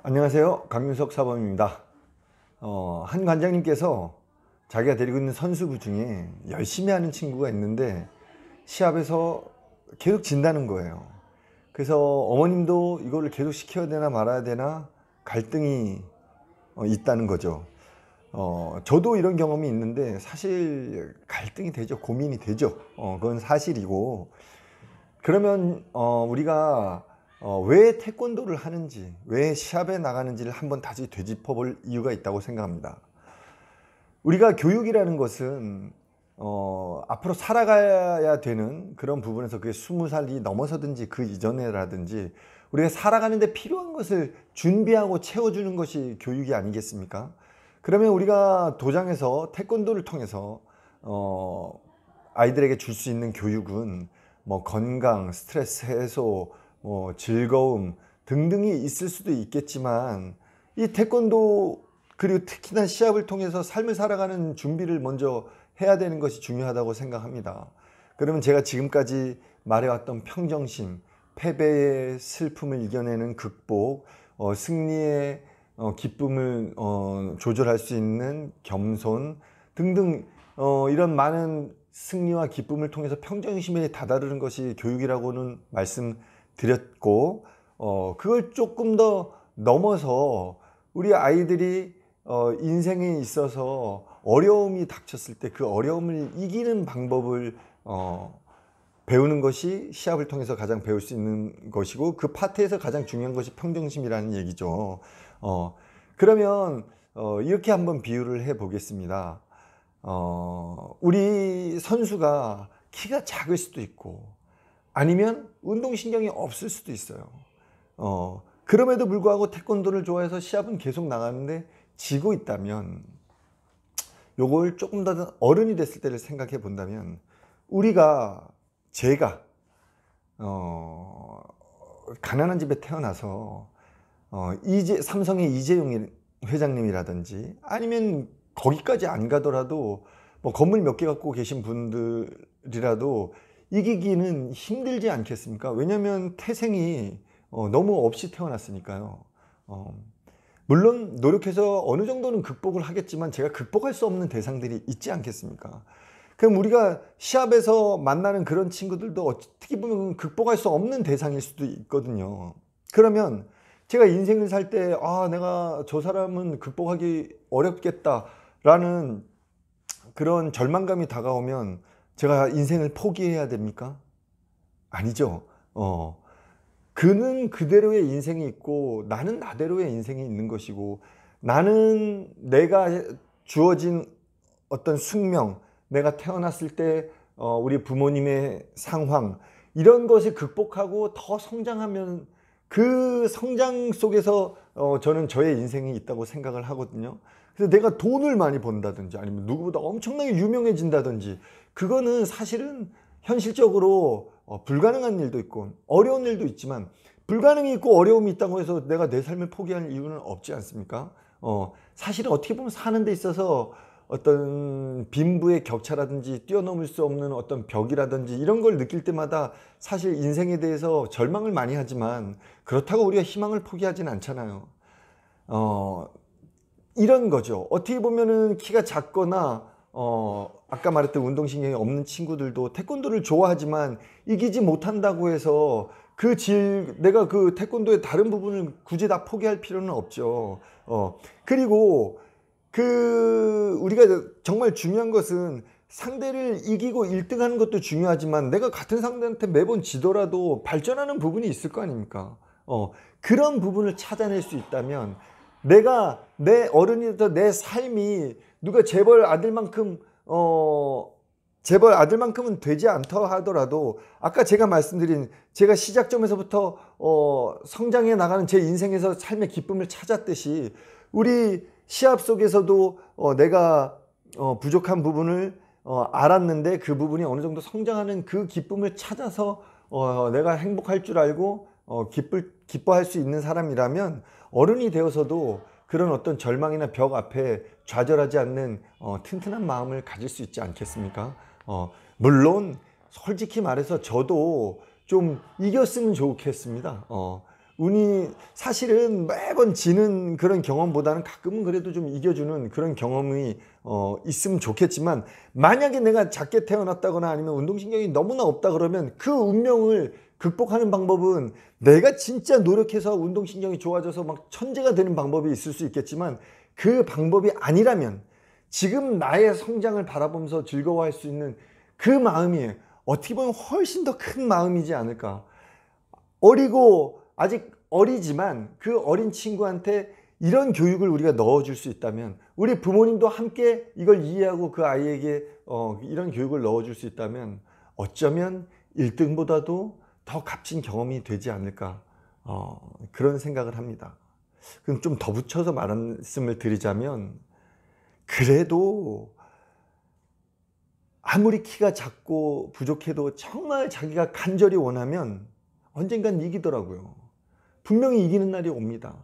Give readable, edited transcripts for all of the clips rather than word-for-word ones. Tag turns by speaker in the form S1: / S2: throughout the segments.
S1: 안녕하세요. 강윤석 사범입니다. 한 관장님께서 자기가 데리고 있는 선수부 중에 열심히 하는 친구가 있는데 시합에서 계속 진다는 거예요. 그래서 어머님도 이거를 계속 시켜야 되나 말아야 되나 갈등이 있다는 거죠. 저도 이런 경험이 있는데 사실 갈등이 되죠. 고민이 되죠. 그건 사실이고, 그러면 우리가 왜 태권도를 하는지, 왜 시합에 나가는지를 한번 다시 되짚어 볼 이유가 있다고 생각합니다. 우리가 교육이라는 것은 앞으로 살아가야 되는 그런 부분에서, 그게 20살이 넘어서든지 그 이전에라든지 우리가 살아가는데 필요한 것을 준비하고 채워주는 것이 교육이 아니겠습니까? 그러면 우리가 도장에서 태권도를 통해서 아이들에게 줄 수 있는 교육은 뭐 건강, 스트레스 해소, 뭐 즐거움 등등이 있을 수도 있겠지만, 이 태권도 그리고 특히나 시합을 통해서 삶을 살아가는 준비를 먼저 해야 되는 것이 중요하다고 생각합니다. 그러면 제가 지금까지 말해왔던 평정심, 패배의 슬픔을 이겨내는 극복, 승리의 기쁨을 조절할 수 있는 겸손 등등, 이런 많은 승리와 기쁨을 통해서 평정심에 다다르는 것이 교육이라고는 말씀드렸고, 그걸 조금 더 넘어서 우리 아이들이 인생에 있어서 어려움이 닥쳤을 때 그 어려움을 이기는 방법을 배우는 것이 시합을 통해서 가장 배울 수 있는 것이고, 그 파트에서 가장 중요한 것이 평정심이라는 얘기죠. 그러면 이렇게 한번 비유를 해 보겠습니다. 우리 선수가 키가 작을 수도 있고 아니면 운동신경이 없을 수도 있어요. 그럼에도 불구하고 태권도를 좋아해서 시합은 계속 나가는데 지고 있다면, 요걸 조금 더 어른이 됐을 때를 생각해 본다면, 제가 가난한 집에 태어나서 삼성의 이재용 회장님이라든지 아니면 거기까지 안 가더라도 뭐 건물 몇 개 갖고 계신 분들이라도 이기기는 힘들지 않겠습니까? 왜냐하면 태생이 너무 없이 태어났으니까요. 물론 노력해서 어느 정도는 극복을 하겠지만 제가 극복할 수 없는 대상들이 있지 않겠습니까? 그럼 우리가 시합에서 만나는 그런 친구들도 어떻게 보면 극복할 수 없는 대상일 수도 있거든요. 그러면 제가 인생을 살 때, 내가 저 사람은 극복하기 어렵겠다라는 그런 절망감이 다가오면 제가 인생을 포기해야 됩니까? 아니죠. 그는 그대로의 인생이 있고 나는 나대로의 인생이 있는 것이고, 나는 내가 주어진 어떤 숙명, 내가 태어났을 때 우리 부모님의 상황, 이런 것을 극복하고 더 성장하면 그 성장 속에서 저는 저의 인생이 있다고 생각을 하거든요. 그래서 내가 돈을 많이 번다든지 아니면 누구보다 엄청나게 유명해진다든지, 그거는 사실은 현실적으로 불가능한 일도 있고 어려운 일도 있지만, 불가능이 있고 어려움이 있다고 해서 내가 내 삶을 포기할 이유는 없지 않습니까? 사실은 어떻게 보면 사는 데 있어서 어떤 빈부의 격차라든지 뛰어넘을 수 없는 어떤 벽이라든지 이런 걸 느낄 때마다 사실 인생에 대해서 절망을 많이 하지만, 그렇다고 우리가 희망을 포기하진 않잖아요. 이런 거죠. 어떻게 보면은 키가 작거나 아까 말했던 운동신경이 없는 친구들도 태권도를 좋아하지만 이기지 못한다고 해서 내가 그 태권도의 다른 부분을 굳이 다 포기할 필요는 없죠. 그리고 우리가 정말 중요한 것은 상대를 이기고 1등 하는 것도 중요하지만, 내가 같은 상대한테 매번 지더라도 발전하는 부분이 있을 거 아닙니까? 그런 부분을 찾아낼 수 있다면, 내가 내 어른이부터 내 삶이 누가 재벌 아들만큼은 되지 않다 하더라도, 아까 제가 말씀드린 제가 시작점에서부터 성장해 나가는 제 인생에서 삶의 기쁨을 찾았듯이, 우리 시합 속에서도 내가 부족한 부분을 알았는데 그 부분이 어느 정도 성장하는 그 기쁨을 찾아서 내가 행복할 줄 알고 기뻐할 수 있는 사람이라면, 어른이 되어서도 그런 어떤 절망이나 벽 앞에 좌절하지 않는 튼튼한 마음을 가질 수 있지 않겠습니까? 물론 솔직히 말해서 저도 좀 이겼으면 좋겠습니다. 운이 사실은 매번 지는 그런 경험보다는 가끔은 그래도 좀 이겨주는 그런 경험이 있으면 좋겠지만, 만약에 내가 작게 태어났다거나 아니면 운동신경이 너무나 없다 그러면 그 운명을 극복하는 방법은 내가 진짜 노력해서 운동신경이 좋아져서 막 천재가 되는 방법이 있을 수 있겠지만, 그 방법이 아니라면 지금 나의 성장을 바라보면서 즐거워할 수 있는 그 마음이 어떻게 보면 훨씬 더 큰 마음이지 않을까. 어리고 아직 어리지만 그 어린 친구한테 이런 교육을 우리가 넣어줄 수 있다면, 우리 부모님도 함께 이걸 이해하고 그 아이에게 이런 교육을 넣어줄 수 있다면 어쩌면 1등보다도 더 값진 경험이 되지 않을까, 그런 생각을 합니다. 그럼 좀 더 붙여서 말씀을 드리자면, 그래도 아무리 키가 작고 부족해도 정말 자기가 간절히 원하면 언젠간 이기더라고요. 분명히 이기는 날이 옵니다.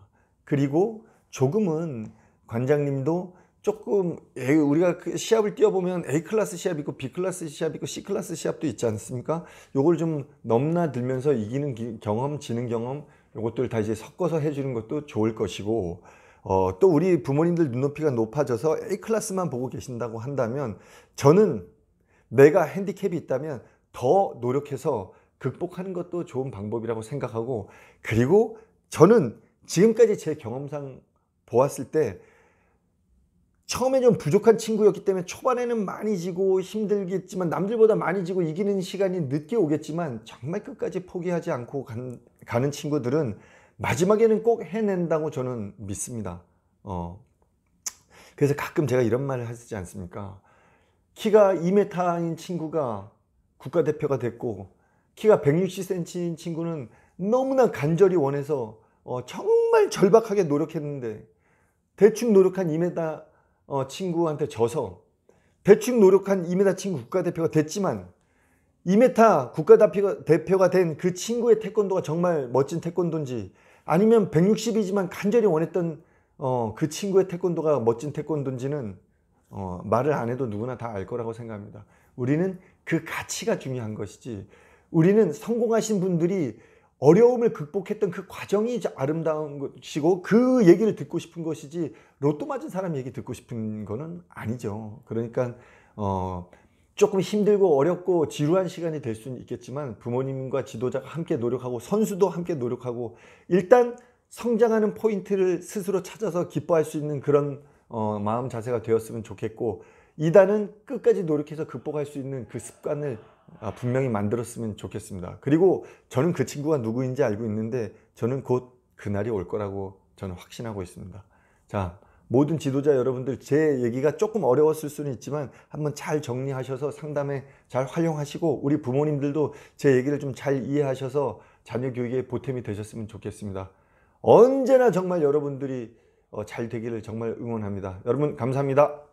S1: 그리고 조금은 관장님도 조금, 우리가 그 시합을 뛰어보면 A클래스 시합이 있고 B클래스 시합이 있고 C클래스 시합도 있지 않습니까? 요걸 좀 넘나들면서 이기는 경험, 지는 경험, 요것들 다 이제 섞어서 해주는 것도 좋을 것이고, 또 우리 부모님들 눈높이가 높아져서 A클래스만 보고 계신다고 한다면, 저는 내가 핸디캡이 있다면 더 노력해서 극복하는 것도 좋은 방법이라고 생각하고, 그리고 저는 지금까지 제 경험상 보았을 때 처음에 좀 부족한 친구였기 때문에 초반에는 많이 지고 힘들겠지만, 남들보다 많이 지고 이기는 시간이 늦게 오겠지만, 정말 끝까지 포기하지 않고 가는 친구들은 마지막에는 꼭 해낸다고 저는 믿습니다. 그래서 가끔 제가 이런 말을 하지 않습니까? 키가 2m인 친구가 국가대표가 됐고, 키가 160cm인 친구는 너무나 간절히 원해서 정말 절박하게 노력했는데, 대충 노력한 2m 친구한테 져서, 대충 노력한 2m 친구 국가대표가 됐지만, 2m 국가대표가 된 그 친구의 태권도가 정말 멋진 태권도인지, 아니면 160이지만 간절히 원했던 그 친구의 태권도가 멋진 태권도인지는 말을 안 해도 누구나 다 알 거라고 생각합니다. 우리는 그 가치가 중요한 것이지, 우리는 성공하신 분들이 어려움을 극복했던 그 과정이 아름다운 것이고 그 얘기를 듣고 싶은 것이지, 로또 맞은 사람 얘기 듣고 싶은 거는 아니죠. 그러니까 조금 힘들고 어렵고 지루한 시간이 될 수는 있겠지만, 부모님과 지도자가 함께 노력하고 선수도 함께 노력하고, 일단 성장하는 포인트를 스스로 찾아서 기뻐할 수 있는 그런 마음 자세가 되었으면 좋겠고, 2단은 끝까지 노력해서 극복할 수 있는 그 습관을 분명히 만들었으면 좋겠습니다. 그리고 저는 그 친구가 누구인지 알고 있는데, 저는 곧 그날이 올 거라고 저는 확신하고 있습니다. 자, 모든 지도자 여러분들, 제 얘기가 조금 어려웠을 수는 있지만 한번 잘 정리하셔서 상담에 잘 활용하시고, 우리 부모님들도 제 얘기를 좀 잘 이해하셔서 자녀 교육에 보탬이 되셨으면 좋겠습니다. 언제나 정말 여러분들이 잘 되기를 정말 응원합니다. 여러분 감사합니다.